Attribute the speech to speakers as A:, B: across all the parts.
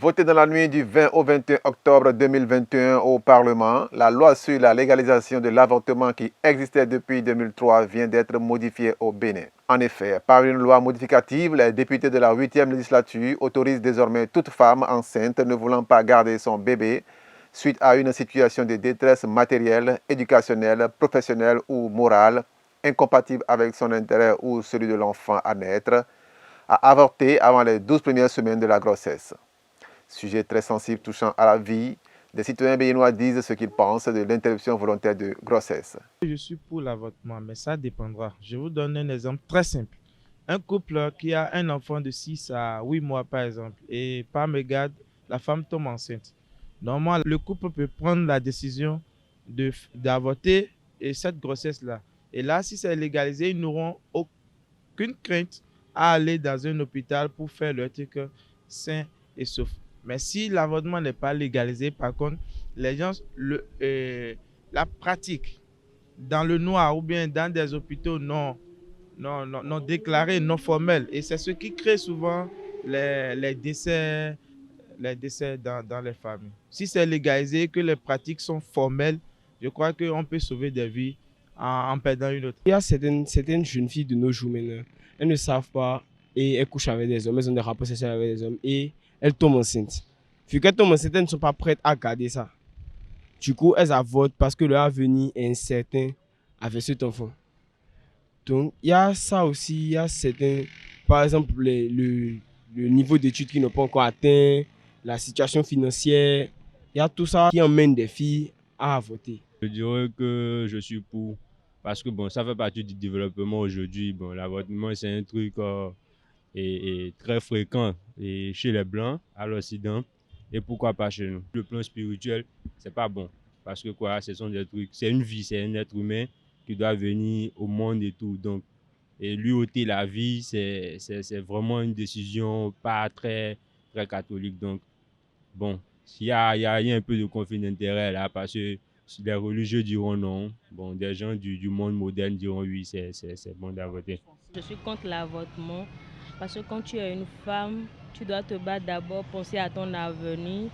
A: Votée dans la nuit du 20 au 21 octobre 2021 au Parlement, la loi sur la légalisation de l'avortement qui existait depuis 2003 vient d'être modifiée au Bénin. En effet, par une loi modificative, les députés de la 8e législature autorisent désormais toute femme enceinte ne voulant pas garder son bébé suite à une situation de détresse matérielle, éducationnelle, professionnelle ou morale, incompatible avec son intérêt ou celui de l'enfant à naître, à avorter avant les 12 premières semaines de la grossesse. Sujet très sensible touchant à la vie, des citoyens béninois disent ce qu'ils pensent de l'interruption volontaire de grossesse.
B: Je suis pour l'avortement, mais ça dépendra. Je vous donne un exemple très simple. Un couple qui a un enfant de 6 à 8 mois, par exemple, et par mégarde, la femme tombe enceinte. Normalement, le couple peut prendre la décision d'avorter cette grossesse-là. Et là, si c'est légalisé, ils n'auront aucune crainte à aller dans un hôpital pour faire leur truc sain et sauf. Mais si l'avortement n'est pas légalisé, par contre, les gens la pratiquent dans le noir ou bien dans des hôpitaux non déclarés, non formels. Et c'est ce qui crée souvent les décès dans les familles. Si c'est légalisé, que les pratiques sont formelles, je crois qu'on peut sauver des vies en perdant une autre.
C: Il y a certaines jeunes filles de nos jours maintenant, elles ne savent pas et elles couchent avec des hommes, elles ont des rapports sexuels avec des hommes et elles tombent enceintes. Vu qu'elles tombent enceintes, elles ne sont pas prêtes à garder ça. Du coup, elles avortent parce que leur avenir est incertain avec cet enfant. Donc, il y a ça aussi, il y a certains, par exemple, le niveau d'études qui n'ont pas encore atteint, la situation financière, il y a tout ça qui emmène des filles à avorter.
D: Je dirais que je suis pour, parce que bon, ça fait partie du développement aujourd'hui. Bon, l'avortement, c'est un truc et très fréquent et chez les Blancs, à l'Occident, et pourquoi pas chez nous. Le plan spirituel, c'est pas bon, parce que quoi, ce sont des trucs, c'est une vie, c'est un être humain qui doit venir au monde et tout. Donc, et lui ôter la vie, c'est vraiment une décision pas très, très catholique. Donc, bon, il y a un peu de conflit d'intérêt là, parce que les religieux diront non. Bon, des gens du monde moderne diront oui, c'est bon d'avorter.
E: Je suis contre l'avortement parce que quand tu es une femme, tu dois te battre d'abord, penser à ton avenir,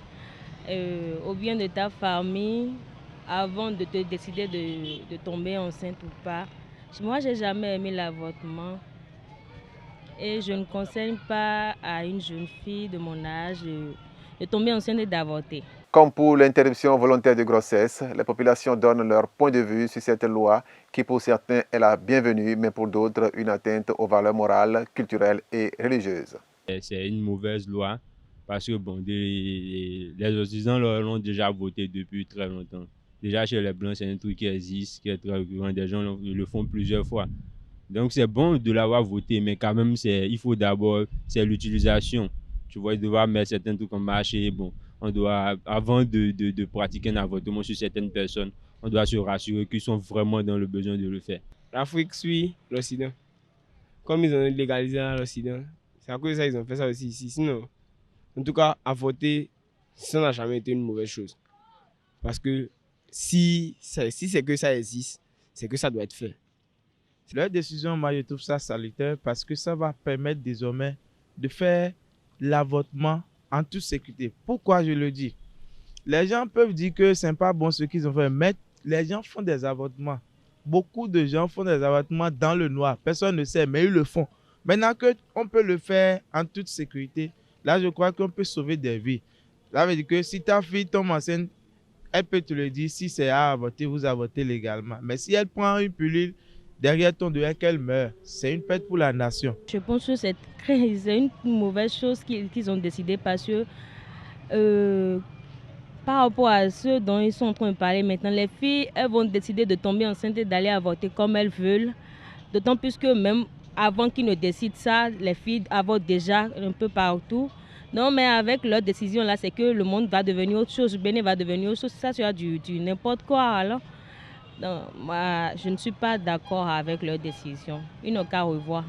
E: au bien de ta famille, avant de te décider de tomber enceinte ou pas. Moi, j'ai jamais aimé l'avortement et je ne conseille pas à une jeune fille de mon âge de tomber enceinte et d'avorter.
A: Comme pour l'interruption volontaire de grossesse, les populations donnent leur point de vue sur cette loi qui pour certains est la bienvenue, mais pour d'autres une atteinte aux valeurs morales, culturelles et religieuses.
D: C'est une mauvaise loi parce que bon, les Occidentaux l'ont déjà voté depuis très longtemps. Déjà chez les Blancs, c'est un truc qui existe, qui est très récurrent, des gens le font plusieurs fois. Donc c'est bon de l'avoir voté, mais quand même, il faut d'abord, c'est l'utilisation. Tu vois, il doit mettre certains trucs en marché. Bon, on doit, avant de pratiquer un avortement sur certaines personnes, on doit se rassurer qu'ils sont vraiment dans le besoin de le faire.
C: L'Afrique suit l'Occident. Comme ils ont légalisé l'Occident, c'est à cause de ça qu'ils ont fait ça aussi ici. Sinon, en tout cas, avorter, ça n'a jamais été une mauvaise chose. Parce que si c'est que ça existe, c'est que ça doit être fait.
B: Leur décision, moi, je trouve ça salutaire parce que ça va permettre désormais de faire l'avortement en toute sécurité. Pourquoi je le dis? Les gens peuvent dire que ce n'est pas bon ce qu'ils ont fait, mais les gens font des avortements. Beaucoup de gens font des avortements dans le noir. Personne ne sait, mais ils le font. Maintenant qu'on peut le faire en toute sécurité, là, je crois qu'on peut sauver des vies. Ça veut dire que si ta fille tombe enceinte, elle peut te le dire. Si c'est à avorter, vous avortez légalement. Mais si elle prend une pilule derrière ton doigt qu'elle meurt, c'est une perte pour la nation.
E: Je pense que c'est une mauvaise chose qu'ils ont décidé parce que par rapport à ce dont ils sont en train de parler maintenant, les filles, elles vont décider de tomber enceinte et d'aller avorter comme elles veulent. D'autant plus que même avant qu'ils ne décident ça, les filles avortent déjà un peu partout. Non, mais avec leur décision là, c'est que le monde va devenir autre chose, le Bénin va devenir autre chose. Ça sera du n'importe quoi alors. Non, moi, je ne suis pas d'accord avec leur décision. Ils n'ont qu'à revoir.